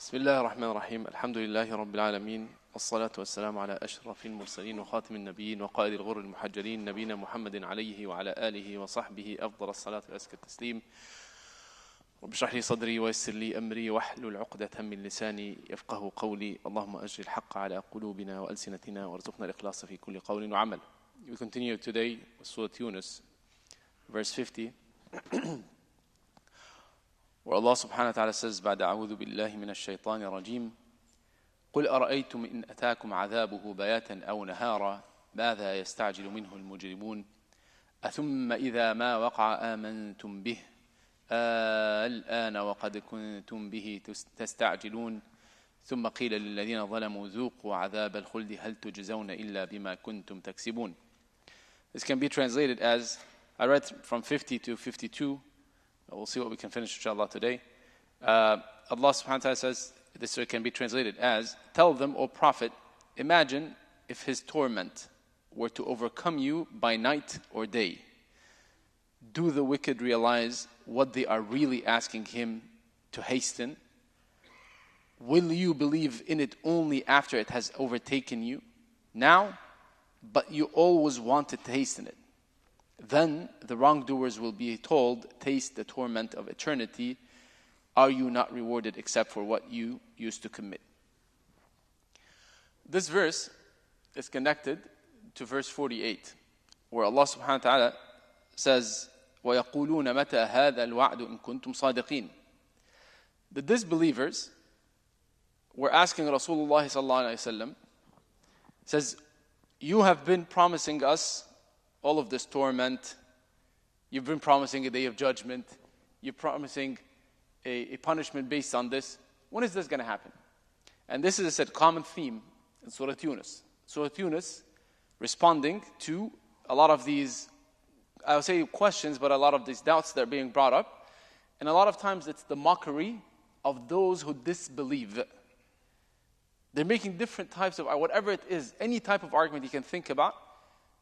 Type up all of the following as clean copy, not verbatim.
بسم الله الرحمن الرحيم الحمد لله رب العالمين والصلاة والسلام على أشرف المرسلين وخاتم النبيين وقائد الغر المحجلين نبينا محمد عليه وعلى آله وصحبه أفضل الصلاة وأزكى التسليم. رب اشرح لي صدري ويسر لي أمري واحلل عقدة من لساني يفقه قولي. اللهم أجر الحق على قلوبنا وألسنتنا وارزقنا الإخلاص في كل قول وعمل. We continue today with Surah Yūnus, verse 50. where Allah subhanahu wa ta'ala says, بعد أعوذ بالله من الشيطان الرجيم قل أرأيتم إن أتاكم عذابه بياتا أو نهارا ماذا يستعجل منه المجرمون أثم إذا ما وقع آمنتم به الآن وقد كنتم به تستعجلون ثم قيل للذين ظلموا ذوقوا عذاب الخلد هل تجزون إلا بما كنتم تكسبون. This can be translated as, I read from 50 to 52. We'll see what we can finish inshallah today. Allah subhanahu wa ta'ala says, this can be translated as, tell them, O Prophet, imagine if his torment were to overcome you by night or day. Do the wicked realize what they are really asking him to hasten? Will you believe in it only after it has overtaken you? Now, but you always wanted to hasten it. Then the wrongdoers will be told, taste the torment of eternity. Are you not rewarded except for what you used to commit? This verse is connected to verse 48, where Allah subhanahu wa ta'ala says, وَيَقُولُونَ مَتَى هَذَا الْوَعْدُ إِن كُنتُمْ صَادِقِينَ. The disbelievers were asking Rasulullah sallallahu alayhi wa sallam, says, you have been promising us all of this torment, you've been promising a day of judgment, you're promising a punishment based on this. When is this going to happen? And this is a common theme in Surah Yūnus. Surah Yūnus responding to a lot of these, I would say questions, but a lot of these doubts that are being brought up. And a lot of times it's the mockery of those who disbelieve. They're making different types of, whatever it is, any type of argument you can think about,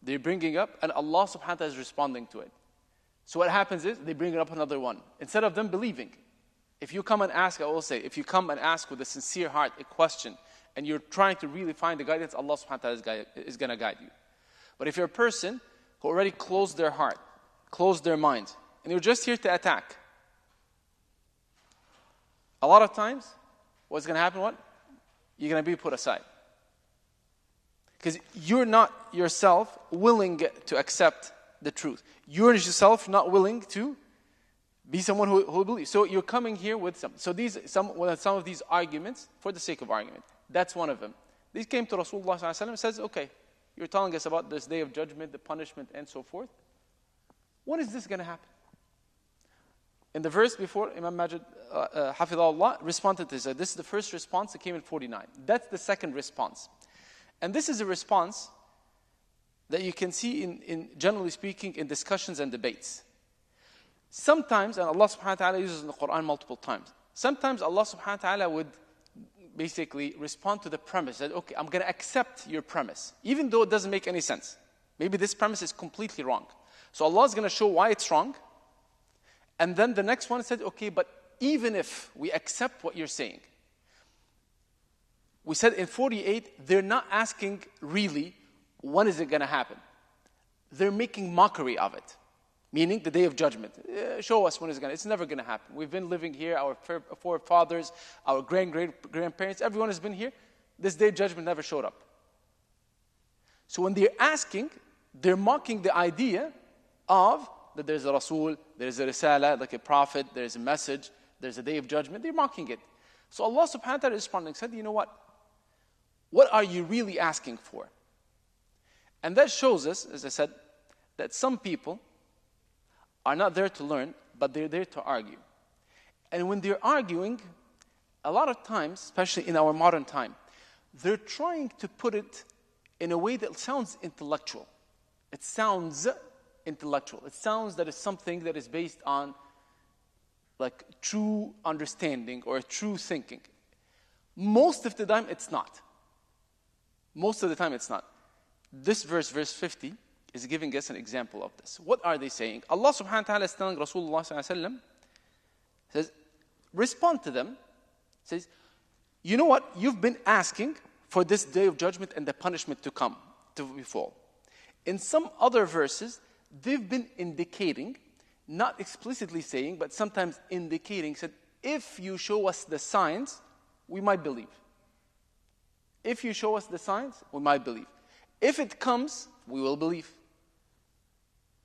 they're bringing up, and Allah subhanahu wa ta'ala is responding to it. So what happens is, they bring up another one. Instead of them believing. If you come and ask, I will say, if you come and ask with a sincere heart a question, and you're trying to really find the guidance, Allah subhanahu wa ta'ala is going to guide you. But if you're a person who already closed their heart, closed their mind, and you're just here to attack, a lot of times, what's going to happen, what? You're going to be put aside. Because you're not yourself willing to accept the truth. You're yourself not willing to be someone who believes. So you're coming here with some of these arguments for the sake of argument. That's one of them. These came to Rasulullah sallallahu alaihi wasallam and says, okay, you're telling us about this day of judgment, the punishment, and so forth. When is this going to happen? In the verse before, Imam Majid, Hafidhahullah, responded to this. This is the first response that came in 49. That's the second response. And this is a response that you can see in generally speaking, in discussions and debates. Sometimes, and Allah subhanahu wa ta'ala uses in the Quran multiple times, sometimes Allah subhanahu wa ta'ala would basically respond to the premise that, okay, I'm going to accept your premise, even though it doesn't make any sense. Maybe this premise is completely wrong. So Allah is going to show why it's wrong. And then the next one said, okay, but even if we accept what you're saying, we said in 48, they're not asking really, when is it going to happen? They're making mockery of it, meaning the day of judgment. Show us when it's going to, it's never going to happen. We've been living here, our forefathers, our grandparents, everyone has been here. This day of judgment never showed up. So when they're asking, they're mocking the idea of that there's a Rasul, there's a Risala, like a prophet, there's a message, there's a day of judgment. They're mocking it. So Allah subhanahu wa ta'ala responding said, you know what? What are you really asking for? And that shows us, as I said, that some people are not there to learn, but they're there to argue. And when they're arguing, a lot of times, especially in our modern time, they're trying to put it in a way that sounds intellectual. It sounds intellectual. It sounds that it's something that is based on like true understanding or true thinking. Most of the time, it's not. Most of the time, it's not. This verse 50, is giving us an example of this. What are they saying? Allah subhanahu wa ta'ala is telling Rasulullah sallallahu alayhi wa sallam, says, respond to them, says, you know what? You've been asking for this day of judgment and the punishment to come, to befall. In some other verses, they've been indicating, not explicitly saying, but sometimes indicating, said, if you show us the signs, we might believe. If you show us the signs, we might believe. If it comes, we will believe.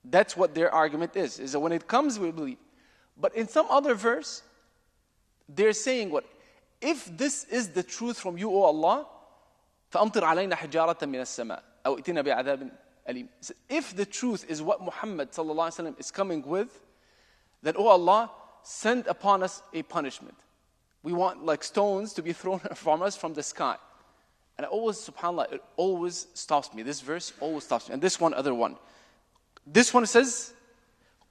That's what their argument is that when it comes, we believe. But in some other verse, they're saying what? If this is the truth from you, O Allah, فَأَمْطِرْ عَلَيْنَا حِجَارَةً مِنَ السَّمَاءِ أَوْ إِتِنَا بِعَذَابٍ أَلِيمٍ. If the truth is what Muhammad ﷺ is coming with, then, O Allah, send upon us a punishment. We want like stones to be thrown from us from the sky. And I always, subhanAllah, it always stops me. This verse always stops me. And this one, other one. This one says,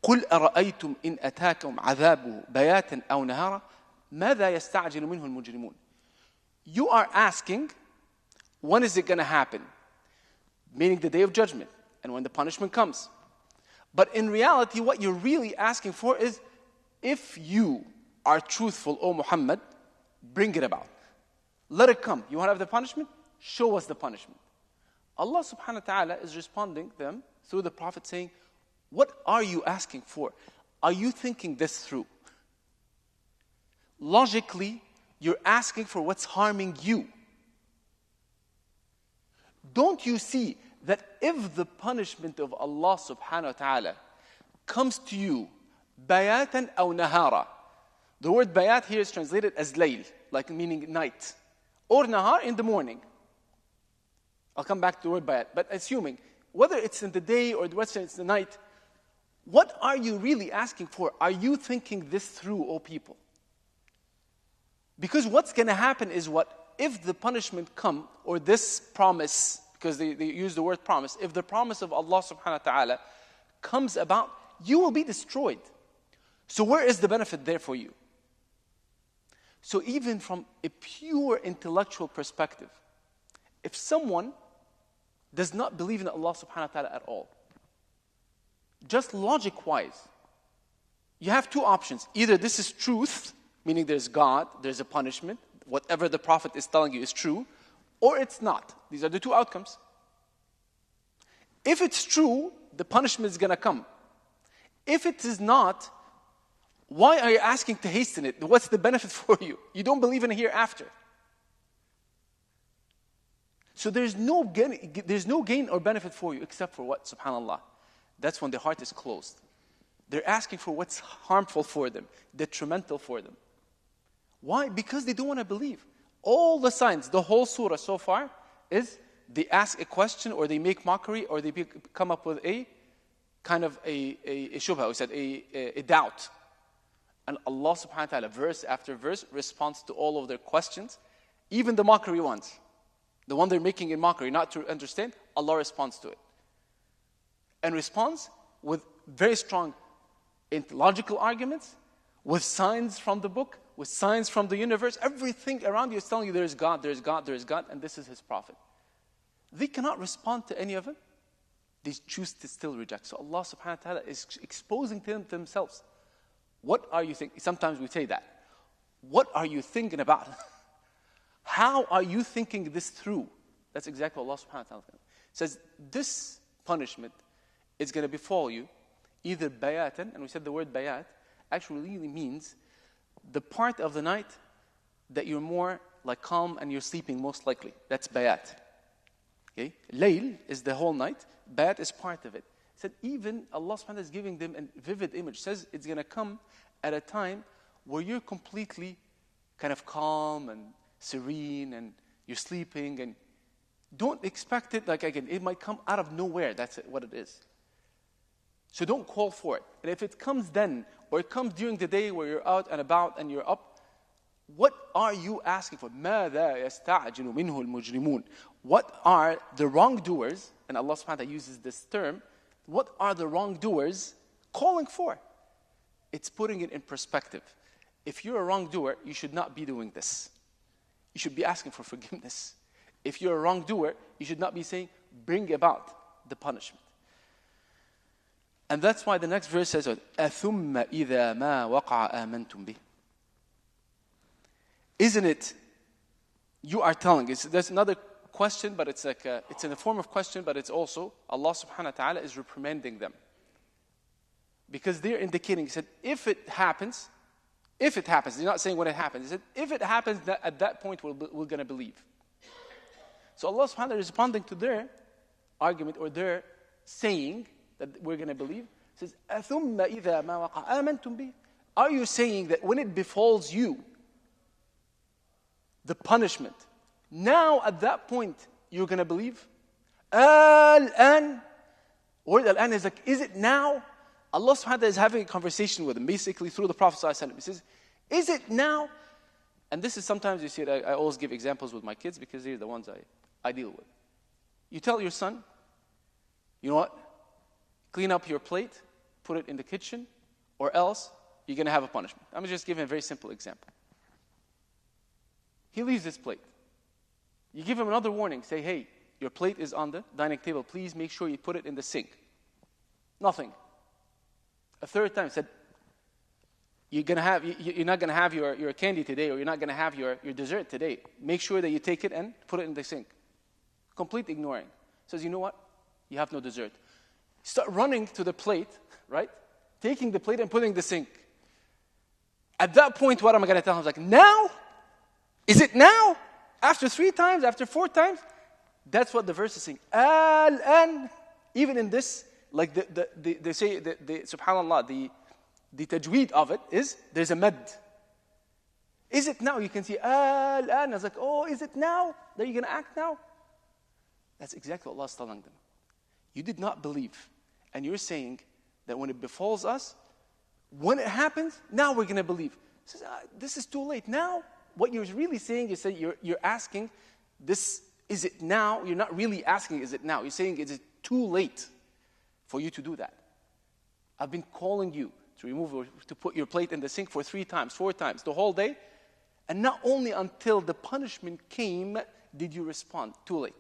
قُلْ أَرَأَيْتُمْ إِنْ أَتَاكُمْ عَذَابُهُ بَيَاتًا أَوْ نَهَارًا مَاذَا يَسْتَعْجِلُ مِنْهُ الْمُجْرِمُونَ. You are asking, when is it going to happen? Meaning the day of judgment and when the punishment comes. But in reality, what you're really asking for is, if you are truthful, O Muhammad, bring it about. Let it come. You want to have the punishment? Show us the punishment. Allah subhanahu wa ta'ala is responding to them through the Prophet saying, what are you asking for? Are you thinking this through? Logically, you're asking for what's harming you. Don't you see that if the punishment of Allah subhanahu wa ta'ala comes to you, bayatan aw nahara. The word bayat here is translated as layl, like meaning night. Or nahar, in the morning. I'll come back to the word bayat. But assuming, whether it's in the day or whether it's the night, what are you really asking for? Are you thinking this through, O people? Because what's going to happen is what? If the punishment come, or this promise, because they use the word promise, if the promise of Allah subhanahu wa ta'ala comes about, you will be destroyed. So where is the benefit there for you? So even from a pure intellectual perspective, if someone does not believe in Allah subhanahu wa ta'ala at all, just logic-wise, you have two options. Either this is truth, meaning there's God, there's a punishment, whatever the Prophet is telling you is true, or it's not. These are the two outcomes. If it's true, the punishment is going to come. If it is not, why are you asking to hasten it? What's the benefit for you? You don't believe in a hereafter. So there's no gain or benefit for you except for what? Subhanallah. That's when the heart is closed. They're asking for what's harmful for them, detrimental for them. Why? Because they don't want to believe. All the signs, the whole surah so far, is they ask a question or they make mockery or they come up with a kind of a shubha, we said, a doubt. And Allah subhanahu wa ta'ala, verse after verse, responds to all of their questions, even the mockery ones. The one they're making in mockery, not to understand, Allah responds to it. And responds with very strong logical arguments, with signs from the book, with signs from the universe. Everything around you is telling you there is God, there is God, there is God, and this is His Prophet. They cannot respond to any of it. They choose to still reject. So Allah subhanahu wa ta'ala is exposing to them themselves. What are you thinking? Sometimes we say that. What are you thinking about? How are you thinking this through? That's exactly what Allah subhanahu wa ta'ala says. This punishment is going to befall you either bayatan, and we said the word bayat actually really means the part of the night that you're more like calm and you're sleeping most likely. That's bayat. Okay? Layl is the whole night. Bayat is part of it. Said even Allah subhanahu wa ta'ala is giving them a vivid image. Says it's going to come at a time where you're completely kind of calm and serene and you're sleeping, and don't expect it, like again, it might come out of nowhere. That's what it is. So don't call for it. And if it comes then, or it comes during the day where you're out and about and you're up, what are you asking for? مَاذَا يَسْتَعْجِلُ مِنْهُ الْمُجْرِمُونَ. What are the wrongdoers, and Allah subhanahu wa ta'ala uses this term, what are the wrongdoers calling for? It's putting it in perspective. If you're a wrongdoer, you should not be doing this. You should be asking for forgiveness. If you're a wrongdoer, you should not be saying, bring about the punishment. And that's why the next verse says, أَثُمَّ إِذَا مَا وَقَعَ آمَنْتُمْ بِهِ. Isn't it You are telling. There's another question, but it's it's in the form of question, but it's also Allah subhanahu wa ta'ala is reprimanding them. Because they're indicating, He said, if it happens, He's not saying when it happens. He said, if it happens, at that point we're going to believe. So Allah subhanahu wa ta'ala is responding to their argument or their saying that we're going to believe. He says, أَثُمَّ إِذَا مَا وَقَعَ آمَنْتُمْ بِهِ. Are you saying that when it befalls you, the punishment, now at that point you're going to believe? Al-an. Word al-an is like, is it now? Allah subhanahu wa ta'ala is having a conversation with them, basically through the Prophet sallallahu alaihi wasallam. He says, is it now? And this is sometimes, you see it, I always give examples with my kids because they're the ones I deal with. You tell your son, you know what? Clean up your plate, put it in the kitchen, or else you're going to have a punishment. I'm just giving a very simple example. He leaves his plate. You give him another warning. Say, hey, your plate is on the dining table. Please make sure you put it in the sink. Nothing. A third time, said, you're not going to have your candy today, or you're not going to have your dessert today. Make sure that you take it and put it in the sink. Complete ignoring. Says, you know what? You have no dessert. Start running to the plate, right? Taking the plate and putting it in the sink. At that point, what am I going to tell him? I was like, now? Is it now? After 3 times? After 4 times? That's what the verse is saying. Al-an. Even in this, like they say, subhanAllah, the tajweed of it is, there's a mad. Is it now? You can see, Al-an. I was like, oh, is it now that you're going to act now? That's exactly what Allah is telling them. You did not believe. And you're saying that when it befalls us, when it happens, now we're going to believe. He says, this is too late. Now, what you're really saying is that you're asking, this, is it now? You're not really asking, is it now? You're saying, is it too late for you to do that? I've been calling you to put your plate in the sink for 3 times, 4 times, the whole day. And not only until the punishment came did you respond. Too late.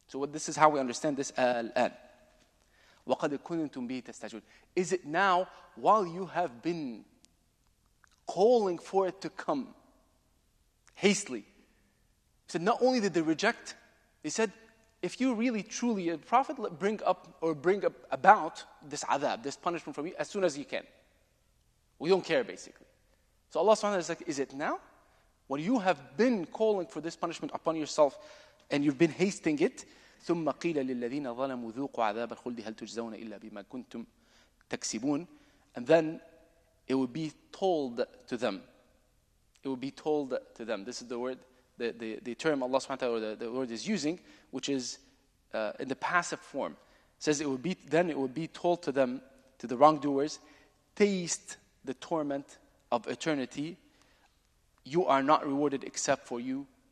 So this is how we understand this al-an. وَقَدْ كُنْتُمْ بِهِ تَسْتَعْجِلُونَ. Is it now, while you have been calling for it to come hastily? He said, not only did they reject, they said, if you really truly a prophet, bring about this adab, this punishment from you as soon as you can. We don't care, basically. So Allah subhanahu wa ta'ala is like, is it now? When you have been calling for this punishment upon yourself and you've been hasting it, ثُمَّ قِيلَ لِلَّذِينَ ظَلَمُوا ذُوقُوا عَذَابَ الْخُلْدِ هَلْ تُجْزَوْنَ إِلَّا بِمَا كُنْتُمْ تَكْسِبُونَ. And then it would be told to them. It would be told to them. This is the word, the term Allah subhanahu wa ta'ala, the word is using, which is in the passive form. It says it would be told to them, to the wrongdoers, taste the torment of eternity. You are not rewarded except for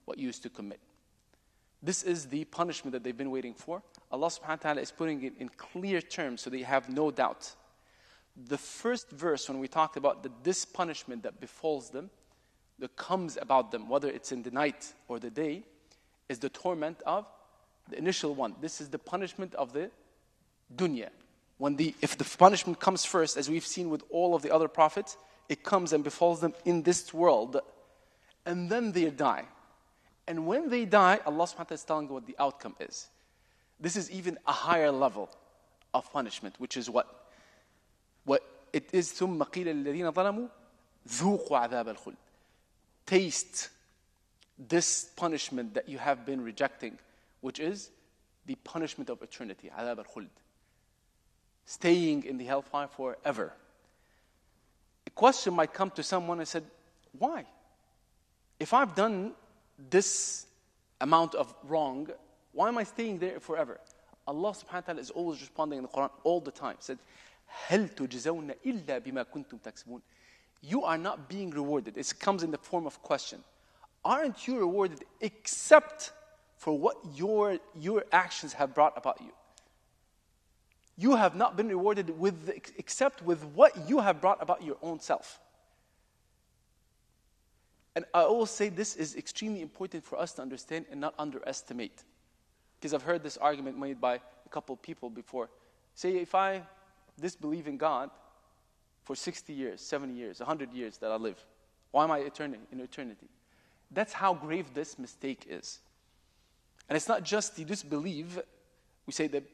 what you used to commit. This is the punishment that they've been waiting for. Allah subhanahu wa ta'ala is putting it in clear terms so they have no doubt. The first verse, when we talked about this punishment that befalls them, that comes about them, whether it's in the night or the day, is the torment of the initial one. This is the punishment of the dunya. If the punishment comes first, as we've seen with all of the other prophets, it comes and befalls them in this world, and then they die. And when they die, Allah subhanahu wa ta'ala is telling what the outcome is. This is even a higher level of punishment, which is what it is. ثُمَّ قِيلَ لِلَّذِينَ ظَلَمُوا ذُوقُوا عَذَابَ الْخُلْدِ. Taste this punishment that you have been rejecting, which is the punishment of eternity, عَذَابَ الْخُلْدِ. Staying in the hellfire forever. A question might come to someone and said, why? If I've done this amount of wrong, why am I staying there forever? Allah subhanahu wa ta'ala is always responding in the Quran all the time. He said, هَلْ تُجْزَوْنَ إِلَّا بِمَا كُنْتُمْ تَكْسِبُونَ. You are not being rewarded. It comes in the form of question. Aren't you rewarded except for what your actions have brought about you? You have not been rewarded except with what you have brought about your own self. And I always say this is extremely important for us to understand and not underestimate. Because I've heard this argument made by a couple of people before. Say, if I disbelieve in God for 60 years, 70 years, 100 years that I live, why am I in eternity? That's how grave this mistake is. And it's not just you disbelieve. We say that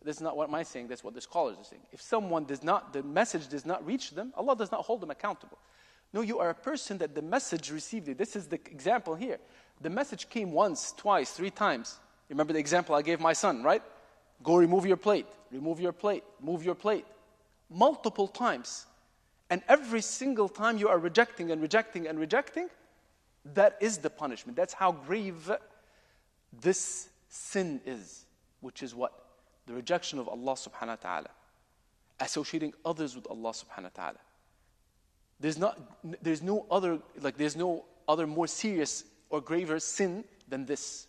that's not what I'm saying, that's what the scholars are saying. If someone the message does not reach them, Allah does not hold them accountable. No, you are a person that the message received it. This is the example here. The message came once, twice, 3 times. Remember the example I gave my son, right? Go remove your plate, move your plate. Multiple times. And every single time you are rejecting and rejecting and rejecting, that is the punishment. That's how grave this sin is, which is what? The rejection of Allah subhanahu wa ta'ala. Associating others with Allah subhanahu wa ta'ala. There's no other more serious or graver sin than this.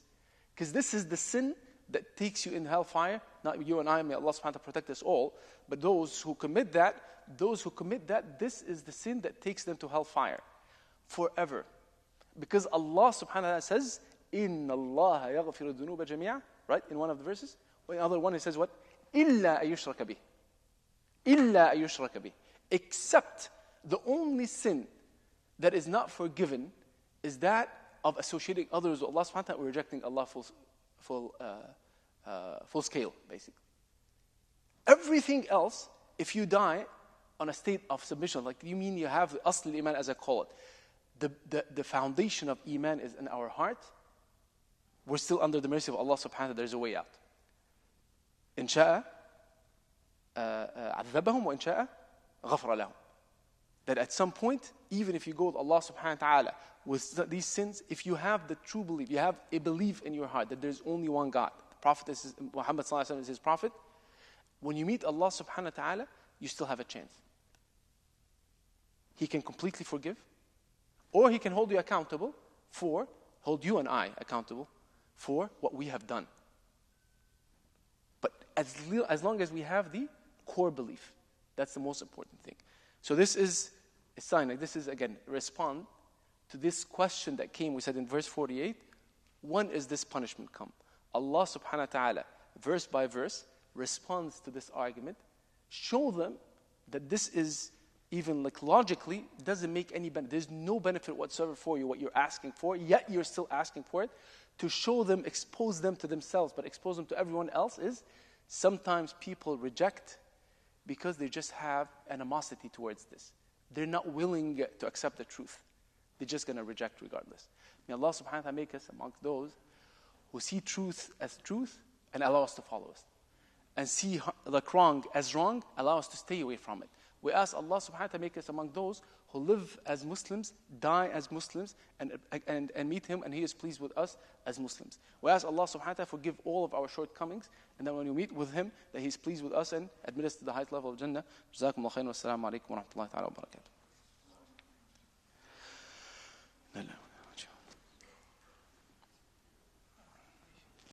Because this is the sin that takes you in hellfire. Not you and I, may Allah subhanahu wa ta'ala protect us all. But those who commit that, this is the sin that takes them to hellfire forever. Because Allah subhanahu wa ta'ala says, إِنَّ اللَّهَ يَغْفِرُ الذُّنُوبَ جَمِيعًا, right? In one of the verses. In the other one he says what? إِلَّا أَن يُشْرَكَ بِهِ. إِلَّا أَن يُشْرَكَ بِهِ. Except the only sin that is not forgiven is that of associating others with Allah subhanahu wa ta'ala or rejecting Allah full scale, basically. Everything else, if you die on a state of submission, like you mean you have the asl iman as I call it, the foundation of iman is in our heart, we're still under the mercy of Allah subhanahu wa ta'ala, there's a way out. إن شاء عذبهم وإن شاء غفر لهم. That at some point, even if you go with Allah subhanahu wa ta'ala with these sins, if you have the true belief, you have a belief in your heart that there's only one God, the Prophet is Muhammad sallallahu alaihi wasallam is his Prophet, when you meet Allah subhanahu wa ta'ala, you still have a chance. He can completely forgive, or He can hold you accountable hold you and I accountable for what we have done. But as long as we have the core belief, that's the most important thing. So this is a sign, like this is again, respond to this question that came, we said in verse 48, when is this punishment come? Allah subhanahu wa ta'ala, verse by verse, responds to this argument, show them that this is even like logically doesn't make any benefit. There's no benefit whatsoever for you, what you're asking for, yet you're still asking for it. To show them, expose them to themselves, but expose them to everyone else is sometimes people reject because they just have animosity towards this. They're not willing to accept the truth. They're just going to reject regardless. May Allah subhanahu wa ta'ala make us amongst those who see truth as truth and allow us to follow us. And see like wrong as wrong, allow us to stay away from it. We ask Allah subhanahu wa ta'ala make us among those who live as Muslims, die as Muslims, and meet Him, and He is pleased with us as Muslims. We ask Allah subhanahu wa ta'ala forgive all of our shortcomings, and then when we meet with Him, that He is pleased with us and admit us to the highest level of Jannah. Jazakumullah khairan wa assalamu alaikum wa rahmatullahi ta'ala wa barakatuh.